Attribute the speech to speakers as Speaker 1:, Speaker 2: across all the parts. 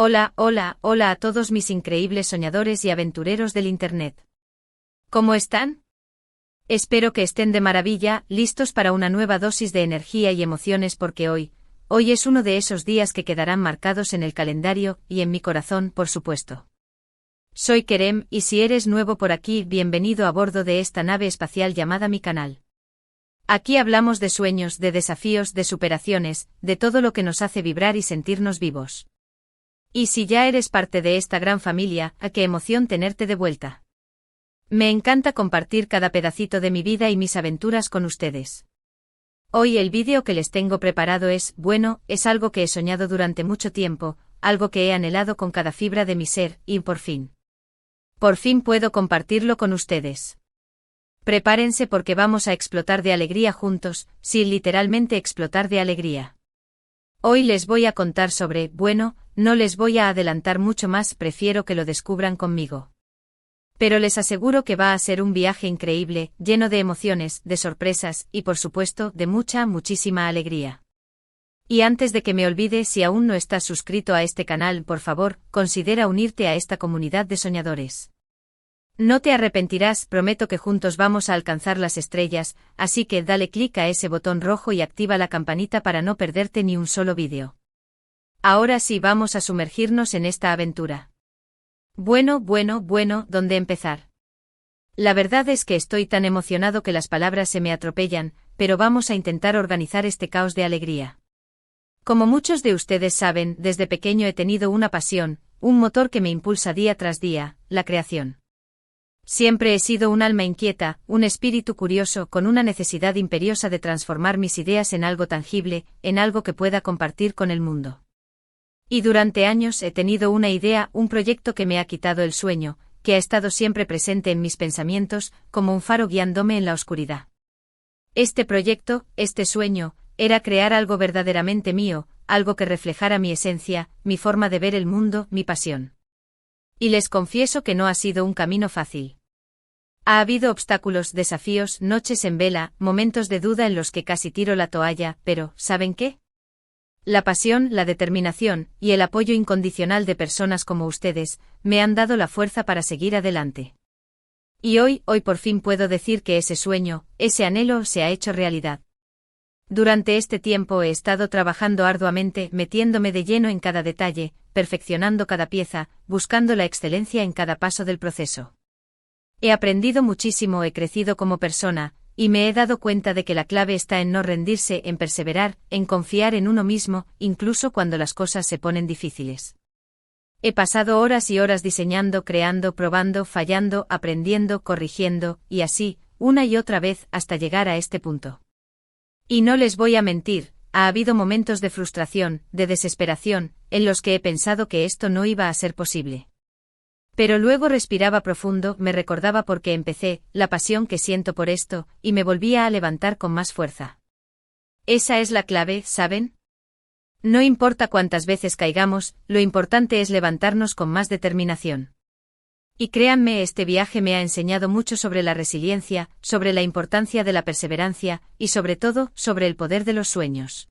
Speaker 1: Hola, hola, hola a todos mis increíbles soñadores y aventureros del Internet. ¿Cómo están? Espero que estén de maravilla, listos para una nueva dosis de energía y emociones porque hoy es uno de esos días que quedarán marcados en el calendario y en mi corazón, por supuesto. Soy Kerem, y si eres nuevo por aquí, bienvenido a bordo de esta nave espacial llamada mi canal. Aquí hablamos de sueños, de desafíos, de superaciones, de todo lo que nos hace vibrar y sentirnos vivos. Y si ya eres parte de esta gran familia, qué emoción tenerte de vuelta. Me encanta compartir cada pedacito de mi vida y mis aventuras con ustedes. Hoy el vídeo que les tengo preparado es algo que he soñado durante mucho tiempo, algo que he anhelado con cada fibra de mi ser, y por fin puedo compartirlo con ustedes. Prepárense porque vamos a explotar de alegría juntos, sí, literalmente explotar de alegría. Hoy les voy a contar sobre, no les voy a adelantar mucho más, prefiero que lo descubran conmigo. Pero les aseguro que va a ser un viaje increíble, lleno de emociones, de sorpresas, y por supuesto, de muchísima alegría. Y antes de que me olvide, si aún no estás suscrito a este canal, por favor, considera unirte a esta comunidad de soñadores. No te arrepentirás, prometo que juntos vamos a alcanzar las estrellas, así que dale clic a ese botón rojo y activa la campanita para no perderte ni un solo vídeo. Ahora sí, vamos a sumergirnos en esta aventura. ¿Dónde empezar? La verdad es que estoy tan emocionado que las palabras se me atropellan, pero vamos a intentar organizar este caos de alegría. Como muchos de ustedes saben, desde pequeño he tenido una pasión, un motor que me impulsa día tras día, la creación. Siempre he sido un alma inquieta, un espíritu curioso con una necesidad imperiosa de transformar mis ideas en algo tangible, en algo que pueda compartir con el mundo. Y durante años he tenido una idea, un proyecto que me ha quitado el sueño, que ha estado siempre presente en mis pensamientos, como un faro guiándome en la oscuridad. Este proyecto, este sueño, era crear algo verdaderamente mío, algo que reflejara mi esencia, mi forma de ver el mundo, mi pasión. Y les confieso que no ha sido un camino fácil. Ha habido obstáculos, desafíos, noches en vela, momentos de duda en los que casi tiro la toalla, pero, ¿saben qué? La pasión, la determinación, y el apoyo incondicional de personas como ustedes, me han dado la fuerza para seguir adelante. Y hoy por fin puedo decir que ese sueño, ese anhelo se ha hecho realidad. Durante este tiempo he estado trabajando arduamente, metiéndome de lleno en cada detalle, perfeccionando cada pieza, buscando la excelencia en cada paso del proceso. He aprendido muchísimo, he crecido como persona, y me he dado cuenta de que la clave está en no rendirse, en perseverar, en confiar en uno mismo, incluso cuando las cosas se ponen difíciles. He pasado horas y horas diseñando, creando, probando, fallando, aprendiendo, corrigiendo, y así, una y otra vez, hasta llegar a este punto. Y no les voy a mentir, ha habido momentos de frustración, de desesperación, en los que he pensado que esto no iba a ser posible. Pero luego respiraba profundo, me recordaba por qué empecé, la pasión que siento por esto, y me volvía a levantar con más fuerza. Esa es la clave, ¿saben? No importa cuántas veces caigamos, lo importante es levantarnos con más determinación. Y créanme, este viaje me ha enseñado mucho sobre la resiliencia, sobre la importancia de la perseverancia, y sobre todo, sobre el poder de los sueños.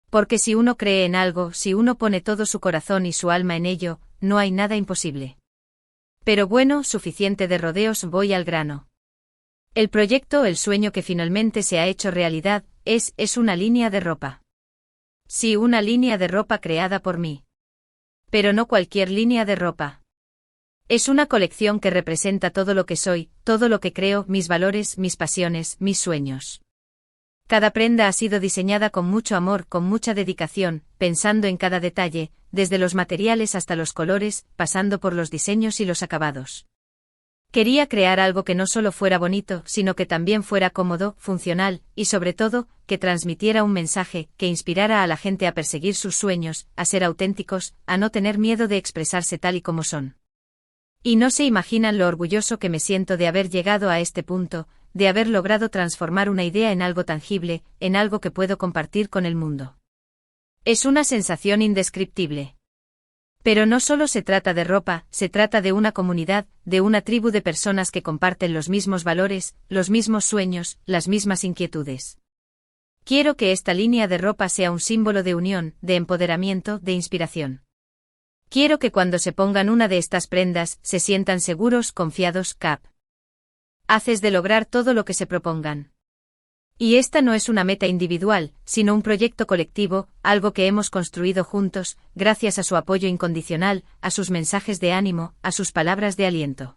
Speaker 1: Porque si uno cree en algo, si uno pone todo su corazón y su alma en ello, no hay nada imposible. Pero suficiente de rodeos, voy al grano. El proyecto, el sueño que finalmente se ha hecho realidad, es una línea de ropa. Sí, una línea de ropa creada por mí. Pero no cualquier línea de ropa. Es una colección que representa todo lo que soy, todo lo que creo, mis valores, mis pasiones, mis sueños. Cada prenda ha sido diseñada con mucho amor, con mucha dedicación, pensando en cada detalle, desde los materiales hasta los colores, pasando por los diseños y los acabados. Quería crear algo que no solo fuera bonito, sino que también fuera cómodo, funcional, y sobre todo, que transmitiera un mensaje, que inspirara a la gente a perseguir sus sueños, a ser auténticos, a no tener miedo de expresarse tal y como son. Y no se imaginan lo orgulloso que me siento de haber llegado a este punto, de haber logrado transformar una idea en algo tangible, en algo que puedo compartir con el mundo. Es una sensación indescriptible. Pero no solo se trata de ropa, se trata de una comunidad, de una tribu de personas que comparten los mismos valores, los mismos sueños, las mismas inquietudes. Quiero que esta línea de ropa sea un símbolo de unión, de empoderamiento, de inspiración. Quiero que cuando se pongan una de estas prendas, se sientan seguros, confiados, capaces de lograr todo lo que se propongan. Y esta no es una meta individual, sino un proyecto colectivo, algo que hemos construido juntos, gracias a su apoyo incondicional, a sus mensajes de ánimo, a sus palabras de aliento.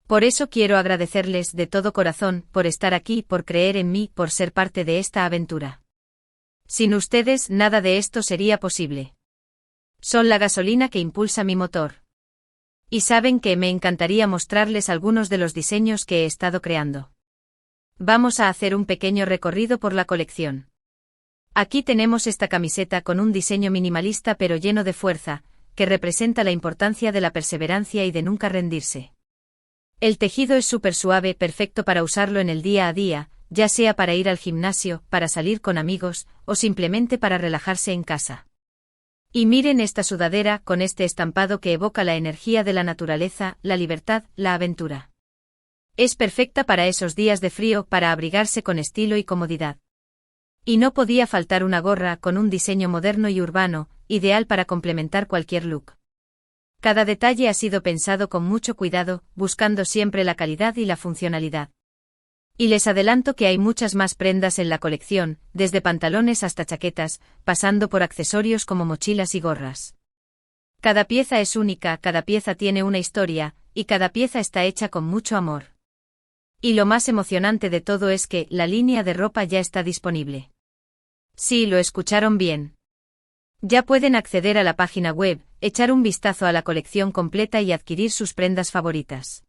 Speaker 1: Por eso quiero agradecerles de todo corazón, por estar aquí, por creer en mí, por ser parte de esta aventura. Sin ustedes, nada de esto sería posible. Son la gasolina que impulsa mi motor. Y saben que me encantaría mostrarles algunos de los diseños que he estado creando. Vamos a hacer un pequeño recorrido por la colección. Aquí tenemos esta camiseta con un diseño minimalista pero lleno de fuerza, que representa la importancia de la perseverancia y de nunca rendirse. El tejido es súper suave, perfecto para usarlo en el día a día, ya sea para ir al gimnasio, para salir con amigos, o simplemente para relajarse en casa. Y miren esta sudadera con este estampado que evoca la energía de la naturaleza, la libertad, la aventura. Es perfecta para esos días de frío, para abrigarse con estilo y comodidad. Y no podía faltar una gorra con un diseño moderno y urbano, ideal para complementar cualquier look. Cada detalle ha sido pensado con mucho cuidado, buscando siempre la calidad y la funcionalidad. Y les adelanto que hay muchas más prendas en la colección, desde pantalones hasta chaquetas, pasando por accesorios como mochilas y gorras. Cada pieza es única, cada pieza tiene una historia, y cada pieza está hecha con mucho amor. Y lo más emocionante de todo es que la línea de ropa ya está disponible. Sí, lo escucharon bien. Ya pueden acceder a la página web, echar un vistazo a la colección completa y adquirir sus prendas favoritas.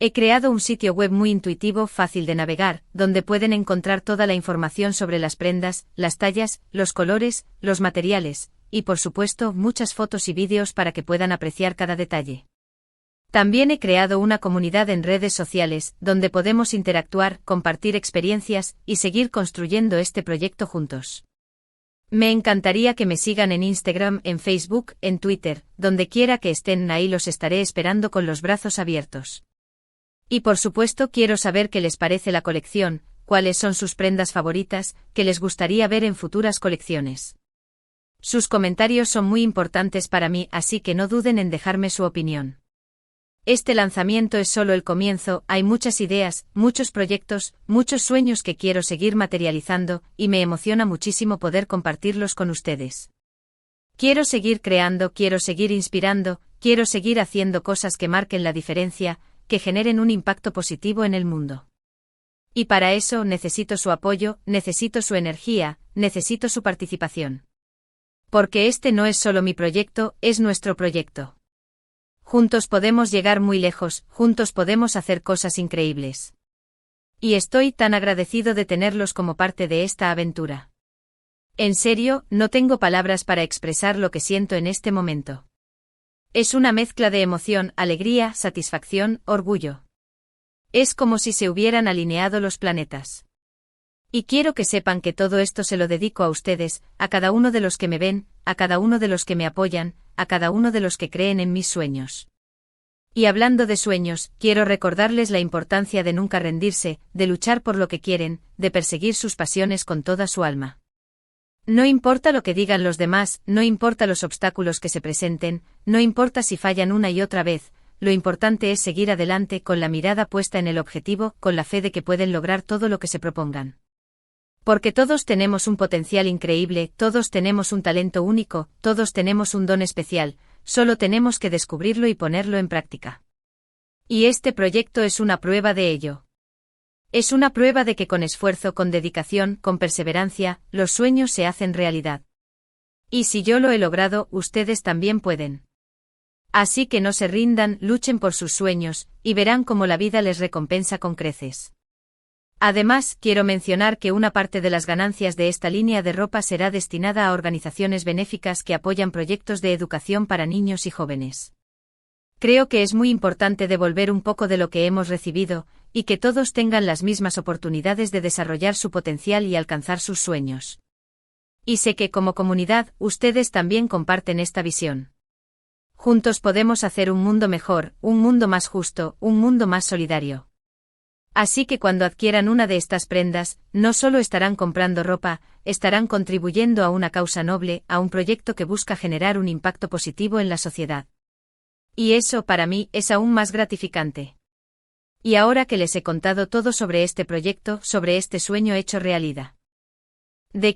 Speaker 1: He creado un sitio web muy intuitivo, fácil de navegar, donde pueden encontrar toda la información sobre las prendas, las tallas, los colores, los materiales, y por supuesto, muchas fotos y vídeos para que puedan apreciar cada detalle. También he creado una comunidad en redes sociales, donde podemos interactuar, compartir experiencias, y seguir construyendo este proyecto juntos. Me encantaría que me sigan en Instagram, en Facebook, en Twitter, donde quiera que estén, ahí los estaré esperando con los brazos abiertos. Y por supuesto quiero saber qué les parece la colección, cuáles son sus prendas favoritas, que les gustaría ver en futuras colecciones. Sus comentarios son muy importantes para mí, así que no duden en dejarme su opinión. Este lanzamiento es solo el comienzo, hay muchas ideas, muchos proyectos, muchos sueños que quiero seguir materializando, y me emociona muchísimo poder compartirlos con ustedes. Quiero seguir creando, quiero seguir inspirando, quiero seguir haciendo cosas que marquen la diferencia, que generen un impacto positivo en el mundo. Y para eso necesito su apoyo, necesito su energía, necesito su participación. Porque este no es solo mi proyecto, es nuestro proyecto. Juntos podemos llegar muy lejos, juntos podemos hacer cosas increíbles. Y estoy tan agradecido de tenerlos como parte de esta aventura. En serio, no tengo palabras para expresar lo que siento en este momento. Es una mezcla de emoción, alegría, satisfacción, orgullo. Es como si se hubieran alineado los planetas. Y quiero que sepan que todo esto se lo dedico a ustedes, a cada uno de los que me ven, a cada uno de los que me apoyan, a cada uno de los que creen en mis sueños. Y hablando de sueños, quiero recordarles la importancia de nunca rendirse, de luchar por lo que quieren, de perseguir sus pasiones con toda su alma. No importa lo que digan los demás, no importa los obstáculos que se presenten, no importa si fallan una y otra vez, lo importante es seguir adelante con la mirada puesta en el objetivo, con la fe de que pueden lograr todo lo que se propongan. Porque todos tenemos un potencial increíble, todos tenemos un talento único, todos tenemos un don especial, solo tenemos que descubrirlo y ponerlo en práctica. Y este proyecto es una prueba de ello. Es una prueba de que con esfuerzo, con dedicación, con perseverancia, los sueños se hacen realidad. Y si yo lo he logrado, ustedes también pueden. Así que no se rindan, luchen por sus sueños, y verán cómo la vida les recompensa con creces. Además, quiero mencionar que una parte de las ganancias de esta línea de ropa será destinada a organizaciones benéficas que apoyan proyectos de educación para niños y jóvenes. Creo que es muy importante devolver un poco de lo que hemos recibido, y que todos tengan las mismas oportunidades de desarrollar su potencial y alcanzar sus sueños. Y sé que como comunidad, ustedes también comparten esta visión. Juntos podemos hacer un mundo mejor, un mundo más justo, un mundo más solidario. Así que cuando adquieran una de estas prendas, no solo estarán comprando ropa, estarán contribuyendo a una causa noble, a un proyecto que busca generar un impacto positivo en la sociedad. Y eso, para mí, es aún más gratificante. Y ahora que les he contado todo sobre este proyecto, sobre este sueño hecho realidad,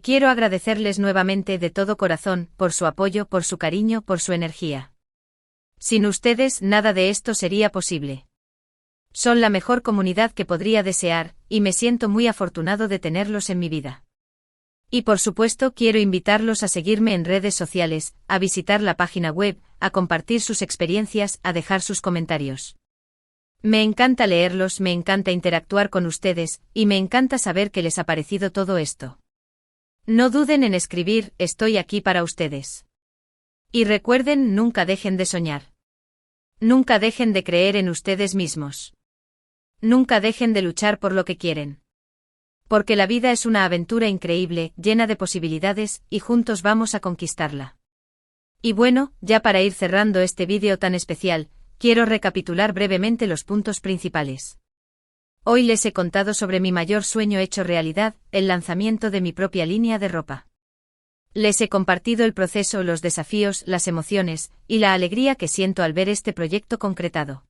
Speaker 1: quiero agradecerles nuevamente de todo corazón, por su apoyo, por su cariño, por su energía. Sin ustedes, nada de esto sería posible. Son la mejor comunidad que podría desear, y me siento muy afortunado de tenerlos en mi vida. Y por supuesto quiero invitarlos a seguirme en redes sociales, a visitar la página web, a compartir sus experiencias, a dejar sus comentarios. Me encanta leerlos, me encanta interactuar con ustedes, y me encanta saber qué les ha parecido todo esto. No duden en escribir, estoy aquí para ustedes. Y recuerden, nunca dejen de soñar. Nunca dejen de creer en ustedes mismos. Nunca dejen de luchar por lo que quieren. Porque la vida es una aventura increíble, llena de posibilidades, y juntos vamos a conquistarla. Y bueno, ya para ir cerrando este vídeo tan especial, quiero recapitular brevemente los puntos principales. Hoy les he contado sobre mi mayor sueño hecho realidad, el lanzamiento de mi propia línea de ropa. Les he compartido el proceso, los desafíos, las emociones, y la alegría que siento al ver este proyecto concretado.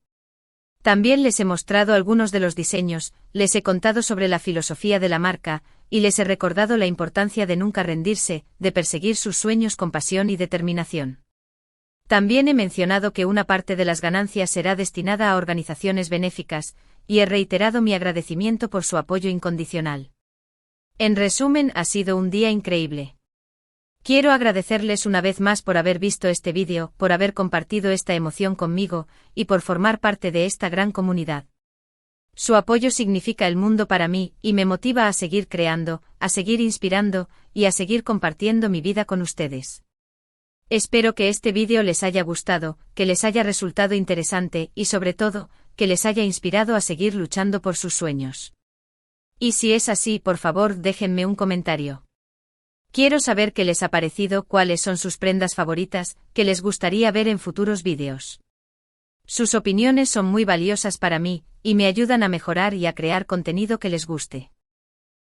Speaker 1: También les he mostrado algunos de los diseños, les he contado sobre la filosofía de la marca, y les he recordado la importancia de nunca rendirse, de perseguir sus sueños con pasión y determinación. También he mencionado que una parte de las ganancias será destinada a organizaciones benéficas, y he reiterado mi agradecimiento por su apoyo incondicional. En resumen, ha sido un día increíble. Quiero agradecerles una vez más por haber visto este vídeo, por haber compartido esta emoción conmigo, y por formar parte de esta gran comunidad. Su apoyo significa el mundo para mí, y me motiva a seguir creando, a seguir inspirando, y a seguir compartiendo mi vida con ustedes. Espero que este vídeo les haya gustado, que les haya resultado interesante, y sobre todo, que les haya inspirado a seguir luchando por sus sueños. Y si es así, por favor, déjenme un comentario. Quiero saber qué les ha parecido, cuáles son sus prendas favoritas, que les gustaría ver en futuros vídeos. Sus opiniones son muy valiosas para mí, y me ayudan a mejorar y a crear contenido que les guste.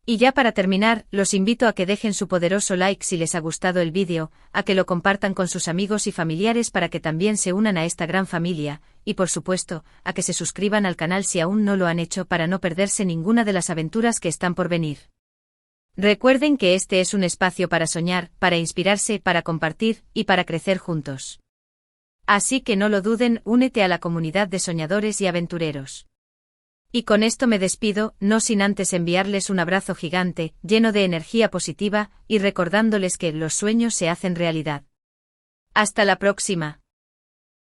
Speaker 1: Y ya para terminar, los invito a que dejen su poderoso like si les ha gustado el vídeo, a que lo compartan con sus amigos y familiares para que también se unan a esta gran familia, y por supuesto, a que se suscriban al canal si aún no lo han hecho para no perderse ninguna de las aventuras que están por venir. Recuerden que este es un espacio para soñar, para inspirarse, para compartir, y para crecer juntos. Así que no lo duden, únete a la comunidad de soñadores y aventureros. Y con esto me despido, no sin antes enviarles un abrazo gigante, lleno de energía positiva, y recordándoles que los sueños se hacen realidad. Hasta la próxima.